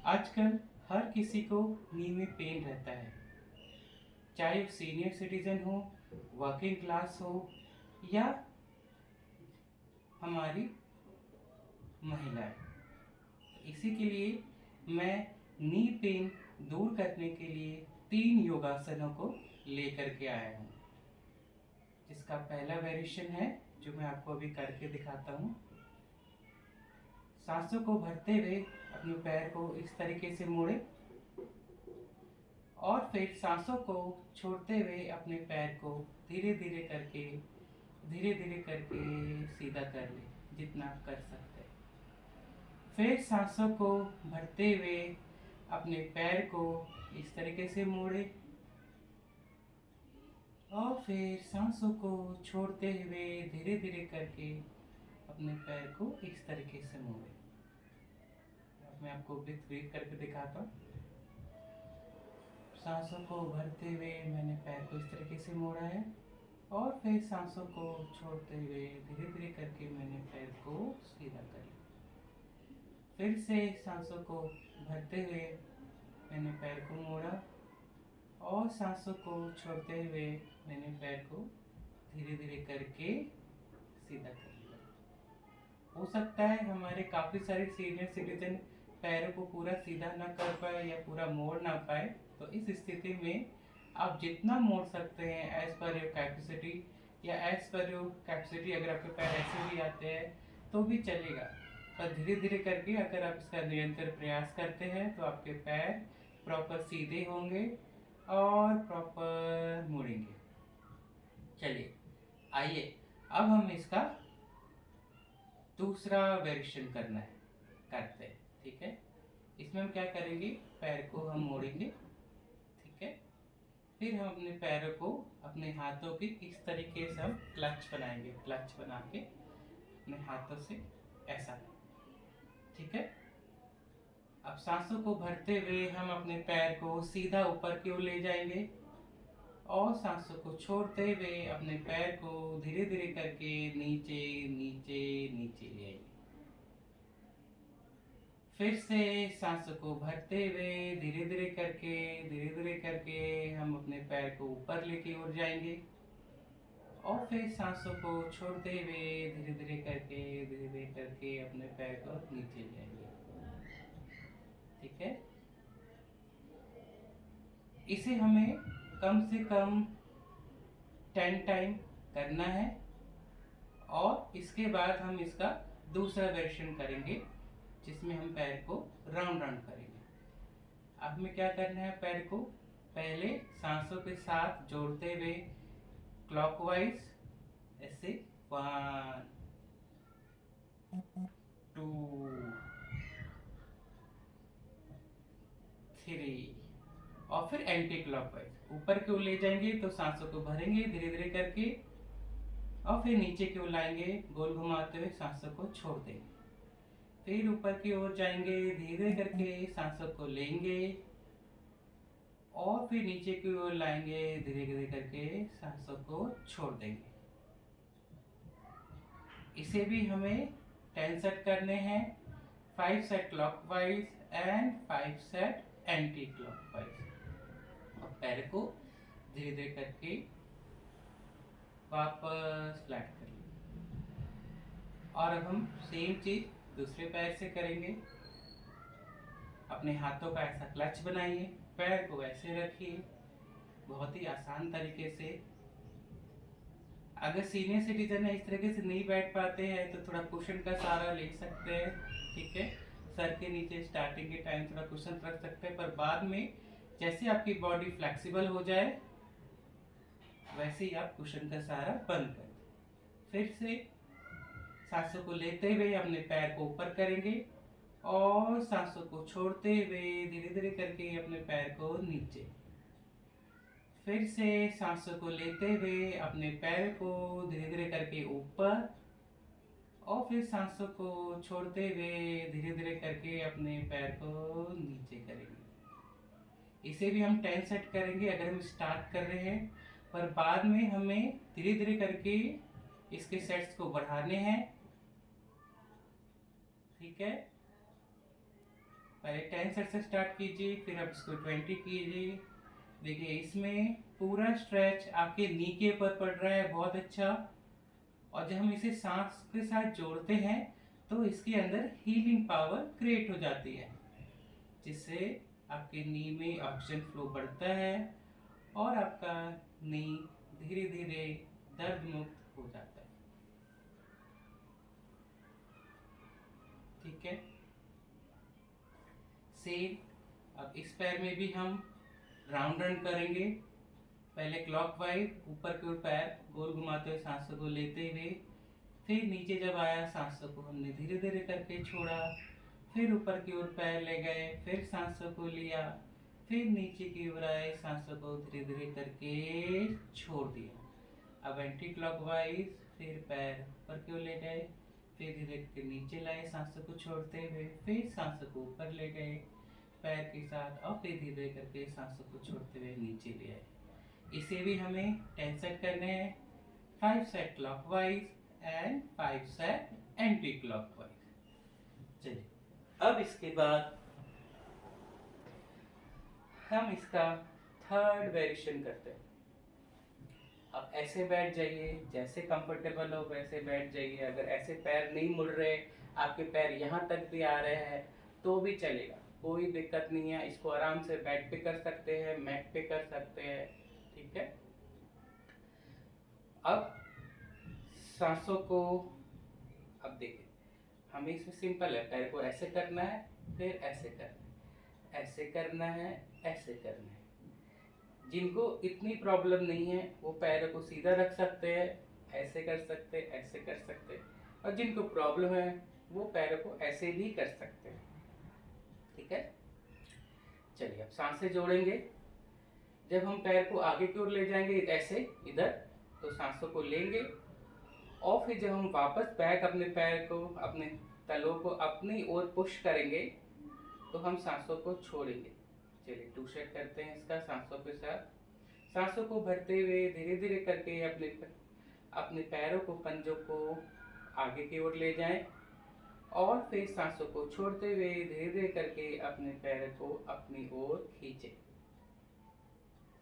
आजकल हर किसी को नी में पेन रहता है, चाहे वो सीनियर सिटीजन हो, वर्किंग क्लास हो या हमारी महिलाएं। इसी के लिए मैं नी पेन दूर करने के लिए 3 योगासनों को लेकर के आया हूँ, जिसका पहला वेरिएशन है जो मैं आपको अभी करके दिखाता हूँ। सांसों को भरते हुए अपने पैर को इस तरीके से मोड़े और फिर सांसों को छोड़ते हुए अपने पैर को धीरे धीरे करके सीधा कर ले जितना आप कर सकते हैं। फिर सांसों को भरते हुए अपने पैर को इस तरीके से मोड़े और फिर सांसों को छोड़ते हुए धीरे करके अपने पैर को इस तरीके से मोड़े। अब मैं आपको ब्रीथ करके दिखाता हूँ। सांसों को भरते हुए मैंने पैर को इस तरीके से मोड़ा है और फिर सांसों को छोड़ते हुए धीरे करके मैंने पैर को सीधा कर लिया। फिर से सांसों को भरते हुए मैंने पैर को मोड़ा और सांसों को छोड़ते हुए मैंने पैर को धीरे करके सीधा कर लिया। हो सकता है हमारे काफ़ी सारे सीनियर सिटीजन पैरों को पूरा सीधा ना कर पाए या पूरा मोड़ ना पाए, तो इस स्थिति में आप जितना मोड़ सकते हैं एज पर योर कैपेसिटी या एज पर योर कैपेसिटी, अगर आपके पैर ऐसे भी आते हैं तो भी चलेगा, पर धीरे करके अगर आप इसका निरंतर प्रयास करते हैं तो आपके पैर प्रॉपर सीधे होंगे और प्रॉपर मुड़ेंगे। चलिए आइए अब हम इसका दूसरा वेरिएशन करते हैं। ठीक है, इसमें हम क्या करेंगे, पैर को हम मोड़ेंगे। ठीक है, फिर हम अपने पैरों को अपने हाथों की इस तरीके से हम क्लच बनाएंगे, क्लच बना के अपने हाथों से ऐसा। ठीक है, अब सांसों को भरते हुए हम अपने पैर को सीधा ऊपर की ओर ले जाएंगे और सांसों को छोड़ते हुए अपने पैर को धीरे करके नीचे ले आएंगे। फिर से सांसों को भरते हुए धीरे करके हम अपने पैर को ऊपर लेके उड़ जाएंगे और फिर सांसों को छोड़ते हुए धीरे करके अपने पैर को नीचे ले आएंगे। ठीक है, इसे हमें कम से कम 10 टाइम करना है और इसके बाद हम इसका दूसरा वेरिएशन करेंगे जिसमें हम पैर को राउंड करेंगे। अब हमें क्या करना है, पैर को पहले सांसों के साथ जोड़ते हुए क्लॉकवाइज ऐसे 1 2 3 और फिर एंटी क्लॉकवाइज ऊपर की ओर ले जाएंगे तो सांसों को भरेंगे धीरे करके और फिर नीचे की ओर लाएंगे गोल घुमाते हुए सांसों को छोड़ देंगे। फिर ऊपर की ओर जाएंगे धीरे करके सांसों को लेंगे और फिर नीचे की ओर लाएंगे धीरे करके सांसों को छोड़ देंगे। इसे भी हमें 10 सेट करने हैं, 5 set clockwise and 5 set anti clockwise. और पैर को धीरे करके वापस फ्लैट कर लेंगे और अब हम सेम चीज दूसरे पैर से करेंगे। अपने हाथों का ऐसा क्लच बनाइए, पैर को ऐसे रखिए, बहुत ही आसान तरीके से। अगर सीनियर सिटीजन है इस तरीके से नहीं बैठ पाते हैं तो थोड़ा कुशन का सहारा ले सकते हैं। ठीक है, सर के नीचे स्टार्टिंग के टाइम थोड़ा कुशन रख सकते हैं, पर बाद में जैसे आपकी बॉडी फ्लेक्सिबल हो जाए वैसे ही आप कुशन का सहारा बंद कर दें। फिर से सांसों को लेते हुए अपने पैर को ऊपर करेंगे और सांसों को छोड़ते हुए धीरे करके अपने पैर को नीचे। फिर से सांसों को लेते हुए अपने पैर को धीरे करके ऊपर और फिर सांसों को छोड़ते हुए धीरे करके अपने पैर को नीचे करेंगे। इसे भी हम 10 सेट करेंगे अगर हम स्टार्ट कर रहे हैं, पर बाद में हमें धीरे करके इसके सेट्स को बढ़ाने हैं। ठीक है, पहले 10 सेट से स्टार्ट कीजिए, फिर आप इसको 20 कीजिए। देखिए इसमें पूरा स्ट्रेच आपके नी के ऊपर पड़ रहा है, बहुत अच्छा। और जब हम इसे सांस के साथ जोड़ते हैं तो इसके अंदर हीलिंग पावर क्रिएट हो जाती है, जिससे आपके नी में ऑक्सीजन फ्लो बढ़ता है और आपका नी धीरे धीरे दर्द मुक्त हो जाता है। ठीक है, सेम अब इस पैर में भी हम राउंड रन करेंगे। पहले क्लॉकवाइज ऊपर की ओर पैर गोल घुमाते हुए सांसों को लेते हुए, फिर नीचे जब आया सांसों को हमने धीरे धीरे करके छोड़ा, फिर ऊपर की ओर पैर ले गए, फिर सांसों को लिया, फिर नीचे की ओर आए, सांसों को धीरे धीरे करके छोड़ दिया। अब एंटी क्लॉकवाइज फिर पैर ऊपर की ओर ले गए, फिर धीरे करके नीचे लाए सांसों को छोड़ते हुए, फिर सांसों को ऊपर ले गए पैर के साथ, और फिर धीरे करके सांसों को छोड़ते हुए नीचे ले आए। इसे भी हमें 10 सेट करने हैं, 5 set clockwise and 5 set anti clockwise. चलिए अब इसके बाद हम इसका थर्ड वेरिएशन करते हैं। अब ऐसे बैठ जाइए, जैसे कंफर्टेबल हो वैसे बैठ जाइए। अगर ऐसे पैर नहीं मुड़ रहे, आपके पैर यहाँ तक भी आ रहे हैं तो भी चलेगा, कोई दिक्कत नहीं है। इसको आराम से बेड पे कर सकते हैं, मैट पे कर सकते हैं। ठीक है, अब सांसों को अब देखिए, हमें इसमें सिंपल है, पैर को ऐसे करना है, फिर ऐसे करना है, ऐसे करना है, ऐसे करना है। जिनको इतनी प्रॉब्लम नहीं है वो पैरों को सीधा रख सकते हैं, ऐसे कर सकते हैं, ऐसे कर सकते हैं। और जिनको प्रॉब्लम है वो पैरों को ऐसे भी कर सकते हैं। ठीक है, चलिए अब सांसें जोड़ेंगे। जब हम पैर को आगे की ओर ले जाएंगे ऐसे इधर, तो सांसों को लेंगे, और फिर जब हम वापस बैक अपने पैर को, अपने तलों को अपनी ओर पुश करेंगे तो हम सांसों को छोड़ेंगे। चलिए 2 सेट करते हैं इसका सांसों के साथ। सांसों को भरते हुए धीरे धीरे करके अपने पैरों को, पंजों को आगे की ओर ले जाएं, और फिर सांसों को छोड़ते हुए धीरे धीरे करके अपने पैर को अपनी ओर खींचें।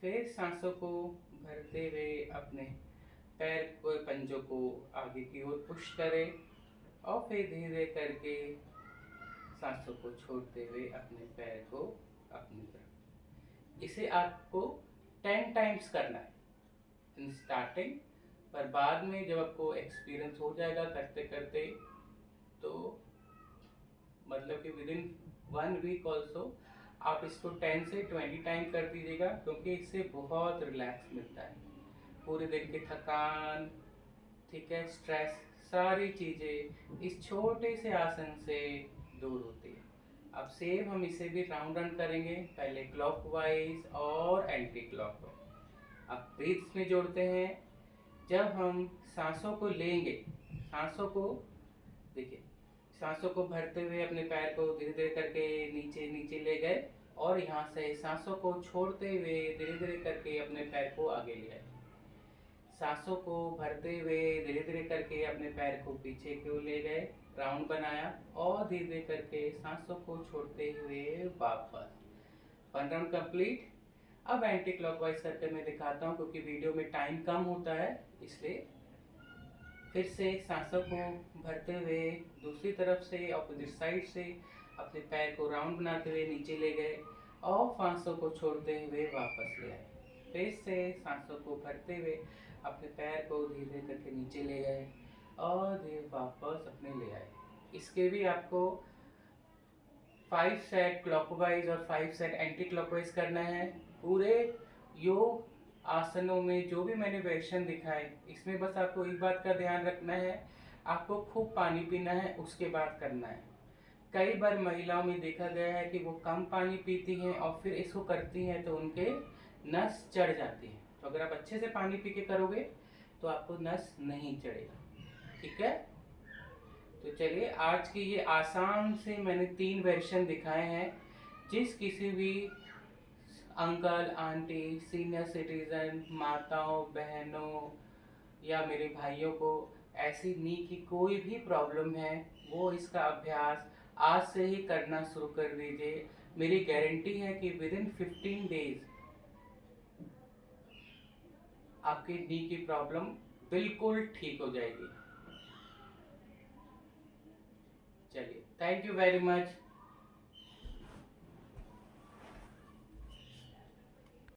फिर सांसों को भरते हुए अपने पैर को, पंजों को आगे की ओर पुश करें, और फिर धीरे करके सांसों को छोड़ते हुए अपने पैर को अपनी तरफ। इसे आपको 10 टाइम्स करना है इन स्टार्टिंग, पर बाद में जब आपको एक्सपीरियंस हो जाएगा करते करते, तो मतलब कि विदिन 1 वीक ऑल्सो आप इसको 10 से 20 टाइम कर दीजिएगा, क्योंकि इससे बहुत रिलैक्स मिलता है। पूरे दिन की थकान, ठीक है, स्ट्रेस, सारी चीज़ें इस छोटे से आसन से दूर होती है। अब सेम हम इसे भी राउंड रन करेंगे, पहले क्लॉकवाइज और एंटी क्लॉकवाइज। अब ब्रीथ्स में जोड़ते हैं। जब हम सांसों को लेंगे, सांसों को देखिए, सांसों को भरते हुए अपने पैर को धीरे धीरे करके नीचे नीचे ले गए, और यहाँ से सांसों को छोड़ते हुए धीरे धीरे करके अपने पैर को आगे ले आए। सांसों को भरते हुए धीरे धीरे करके अपने पैर को पीछे की ओर ले गए, राउंड बनाया, और धीरे धीरे करके सांसों को छोड़ते हुए वापस। 1 राउंड कंप्लीट। अब एंटी क्लॉकवाइज करके मैं दिखाता हूँ, क्योंकि वीडियो में टाइम कम होता है, इसलिए फिर से सांसों को भरते हुए दूसरी तरफ से, ऑपोजिट साइड से अपने पैर को राउंड बनाते हुए नीचे ले गए, और सांसों को छोड़ते हुए वापस ले आए। फिर से सांसों को भरते हुए अपने पैर को धीरे करके नीचे ले गए, और धीरे वापस अपने ले आए। इसके भी आपको 5 सेट क्लॉकवाइज और 5 सेट एंटी क्लॉकवाइज करना है। पूरे योग आसनों में जो भी मैंने वेरिएशन दिखाए, इसमें बस आपको एक बात का ध्यान रखना है, आपको खूब पानी पीना है, उसके बाद करना है। कई बार महिलाओं में देखा गया है कि वो कम पानी पीती हैं और फिर इसको करती हैं तो उनके नस चढ़ जाती है। तो अगर आप अच्छे से पानी पी के करोगे तो आपको नस नहीं चढ़ेगा। ठीक है, तो चलिए आज की ये आसान से मैंने 3 वेरिएशन दिखाए हैं। जिस किसी भी अंकल, आंटी, सीनियर सिटीजन, माताओं, बहनों या मेरे भाइयों को ऐसी नी की कोई भी प्रॉब्लम है, वो इसका अभ्यास आज से ही करना शुरू कर दीजिए। मेरी गारंटी है कि विद इन 15 डेज आपकी नी की प्रॉब्लम बिल्कुल ठीक हो जाएगी। चलिए, थैंक यू वेरी मच।